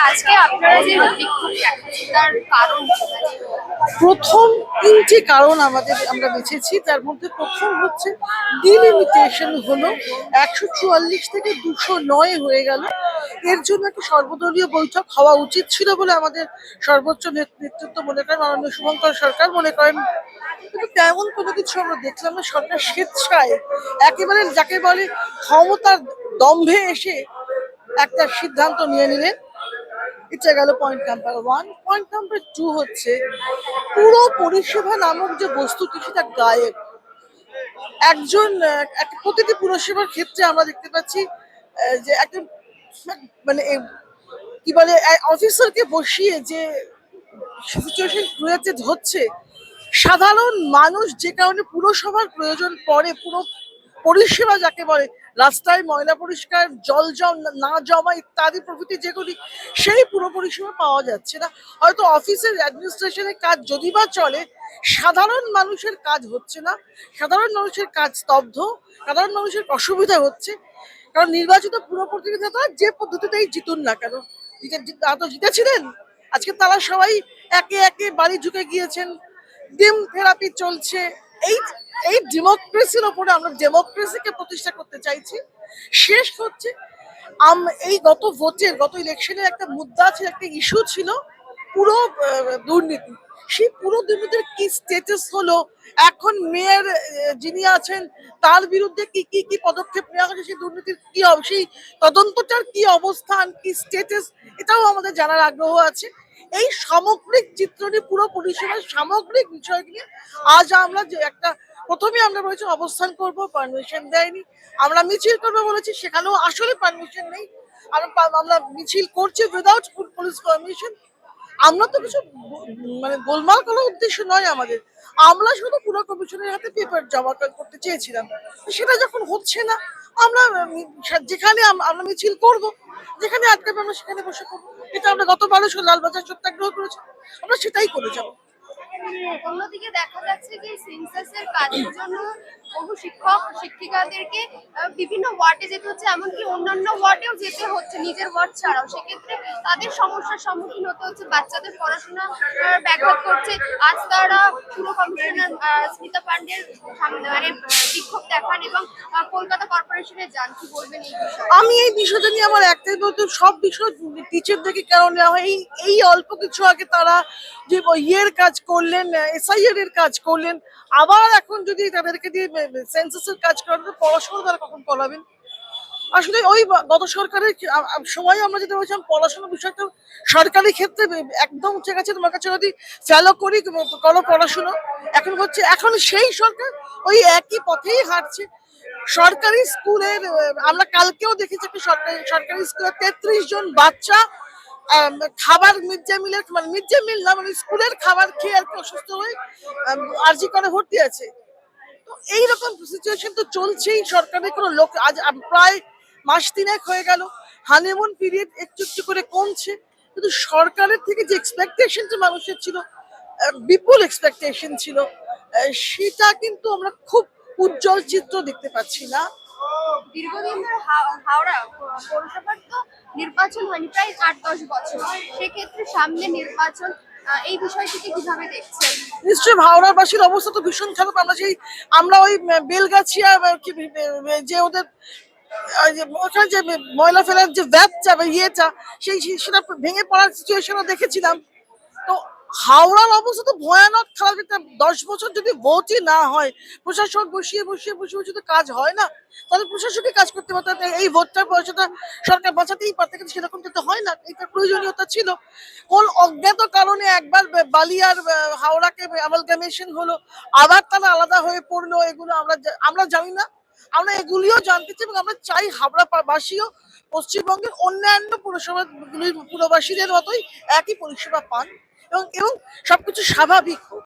আজকে আপনারা যে বিক্ষোভ দেখাচ্ছেন তার কারণ কি? প্রথম তিনটি কারণ আমরা বেছেছি। তার মধ্যে প্রথম হচ্ছে ডিলিমিটেশন হলো ১৪৪ থেকে ২০৯ হয়ে গেল। এর জন্য একটা সর্বদলীয় বৈঠক হওয়া উচিত ছিল বলে আমাদের সর্বোচ্চ নেতৃত্ব মনে করেন, মাননীয় শুভঙ্কর সরকার মনে করেন। কিন্তু তেমন কোনো কিছু আমরা দেখলাম না। সরকার স্বেচ্ছায় একেবারে যাকে বলে ক্ষমতার দম্ভে এসে একটা সিদ্ধান্ত নিয়ে নিলেন। এটা গেল point number one. Point number two হচ্ছে পুরো পরিষেবা নামক যে বস্তুটি সেটা গায়েব। একজন প্রতিটি পরিষেবার ক্ষেত্রে আমরা দেখতে পাচ্ছি যে একটা মানে কি বলে অফিসারকে বসিয়ে যে সিচুয়েশন ক্রিয়েটেড হচ্ছে, সাধারণ মানুষ যে কারণে পুরসভার প্রয়োজন পড়ে, পুরো পরিষেবা যাকে বলে রাস্তায় ময়লা পরিষ্কার, জল না জমা ইত্যাদি প্রভৃতি যেগুলি, সেই পুরো পরিষেবা পাওয়া যাচ্ছে না। হয়তো অফিসের অ্যাডমিনিস্ট্রেশনের কাজ যদি বা চলে, সাধারণ মানুষের কাজ হচ্ছে না। সাধারণ মানুষের কাজ স্তব্ধ, সাধারণ মানুষের অসুবিধা হচ্ছে। কারণ নির্বাচিত পুরো প্রতিনিধিরা যে পদ্ধতিতেই জিতুন না কেন, তারা তো জিতেছিলেন। আজকে তারা সবাই একে একে বাড়ি ঢুকে গিয়েছেন, ডিম থেরাপি চলছে। এই এই ডেমোক্রেসির ওপরে আমরা ডেমোক্রেসিকে প্রতিষ্ঠা করতে চাইছি। শেষ হচ্ছে এই গত ইলেকশনের একটা মুদ্রা ছিল, একটা ইস্যু ছিল পুরো দুর্নীতি। সেই পুরো দুর্নীতির কি স্টেটাস হলো, এখন মেয়র যিনি আছেন তার বিরুদ্ধে কি কি কি পদক্ষেপ নেওয়া হয়েছে, সেই দুর্নীতির কি সেই তদন্তটার কি অবস্থান, কি স্টেটাস, এটাও আমাদের জানার আগ্রহ আছে। এই সামগ্রিক চিত্র নিয়ে, পুরো পরিষেবার সামগ্রিক বিষয় নিয়ে আজ আমরা যে একটা প্রথমে আমরা বলেছি অবস্থান করব, পারমিশন দেয়নি। আমরা মিছিল করবো বলেছি, সেখানেও আসলে পারমিশন নেই। আমরা মিছিল করছি উইদাউট পুলিশ পারমিশন। আমরা তো কিছু মানে গোলমাল করার উদ্দেশ্য নয় আমাদের। আমরা শুধু পুরো কমিশনের হাতে পেপার জমা করতে চেয়েছিলাম। সেটা যখন হচ্ছে না, আমরা যেখানে আমরা মিছিল করব, যেখানে আটকাবে আমরা সেখানে বসে করবো। এটা আমরা গতবারও লালবাজার সত্যাগ্রহ করেছি, আমরা সেটাই করে যাবো। অন্যদিকে দেখা যাচ্ছে যে সেন্সাসের কাজের জন্য বহু শিক্ষক শিক্ষিকাদেরকে বিভিন্ন ওয়ার্ডে যেতে হচ্ছে, এমনকি অন্যান্য ওয়ার্ডেও যেতে হচ্ছে নিজের ওয়ার্ড ছাড়াও। সেক্ষেত্রে তাদের সমস্যার সম্মুখীন হতে হচ্ছে, বাচ্চাদের পড়াশোনা ব্যাঘাত করছে। আজ তারা পুরো কমিশনার স্মিতা পান্ডের সামনে মানে বিক্ষোভ দেখান এবং কলকাতা কর্পোরেশনে যান। কি বলবেন এই বিষয়ে? আমি এই বিষয়টা নিয়ে আমার একটাই বলতে, সব বিষয় টিচারদেরকে কেন নেওয়া হয়? এই অল্প কিছু আগে তারা যে ইয়ের কাজ করলেন, এসআইআর এর কাজ করলেন, আবার এখন যদি তাদেরকে দিয়ে সেন্সাসের কাজ করাতে, পড়াশোনা তারা কখন করাবেন? আসলে ওই গত সরকারের সময় আমরা যেটা বলছিলাম, পড়াশোনা বিষয়টা সরকারি ক্ষেত্রে একদম ঠিক আছে, তোমার কাছে যদি ফেলো করি করো পড়াশুনো। এখন সেই সরকার ওই একই পথেই হাঁটছে। সরকারি স্কুলের আমরা কালকেও দেখেছি একটা সরকারি স্কুলের ৩৩ জন বাচ্চা খাবার মিড ডে মিলের মানে মিড ডে মিল না মানে স্কুলের খাবার খেয়ে আর কি অসুস্থ হয়ে আরজি করে ভর্তি আছে। তো এইরকম সিচুয়েশন তো চলছেই। সরকারের কোনো লোক আজ প্রায় মাস ৩ হয়ে গেল, হানিমুন পিরিয়ড একটু একটু করে কমছে, কিন্তু সরকারের থেকে যে এক্সপেকটেশনটা মানুষের ছিল, বিপুল এক্সপেকটেশন ছিল, সেটা কিন্তু আমরা খুব উজ্জ্বল চিত্র দেখতে পাচ্ছি না। দীর্ঘদিন ধরে হাওড়া পৌরসভার তো নির্বাচন হয়নি প্রায় ৮-১০ বছর। সেক্ষেত্রে সামনে নির্বাচন, এই বিষয়টিকে কিভাবে দেখছেন? নিশ্চয়ই হাওড়াবাসীর অবস্থা তো ভীষণ খারাপ। আমরা ওই বেলগাছিয়া যে ওদের ওখানে যে ময়লা ফেলার যে ভ্যাপটা বা ইয়েটা, সেটা ভেঙে পড়ার সিচুয়েশনও দেখেছিলাম। তো হাওড়ার অবস্থা তো ভয়ানক খারাপ। 10 বছর যদি ভোটই না হয়, প্রশাসক বসিয়ে তো কাজ হয় না। তাহলে প্রশাসকই কাজ করতে পারতো, এই ভোটটার পয়সাটা সরকার বাঁচাতেই পারতো, কিন্তু সেরকম তো হয় না। এটার প্রয়োজনীয়তা ছিল। কোন অজ্ঞাত কারণে একবার বালিয়ার হাওড়াকে অ্যামালগামেশন হলো, আবার তারা আলাদা হয়ে পড়লো, এগুলো আমরা জানি না। আমরা এগুলিও জানতে চাই এবং আমরা চাই হাওড়াবাসীও পশ্চিমবঙ্গের অন্যান্য পুরসভাগুলির পুরবাসীদের মতোই একই পরিষেবা পান এবং সবকিছু স্বাভাবিক হোক।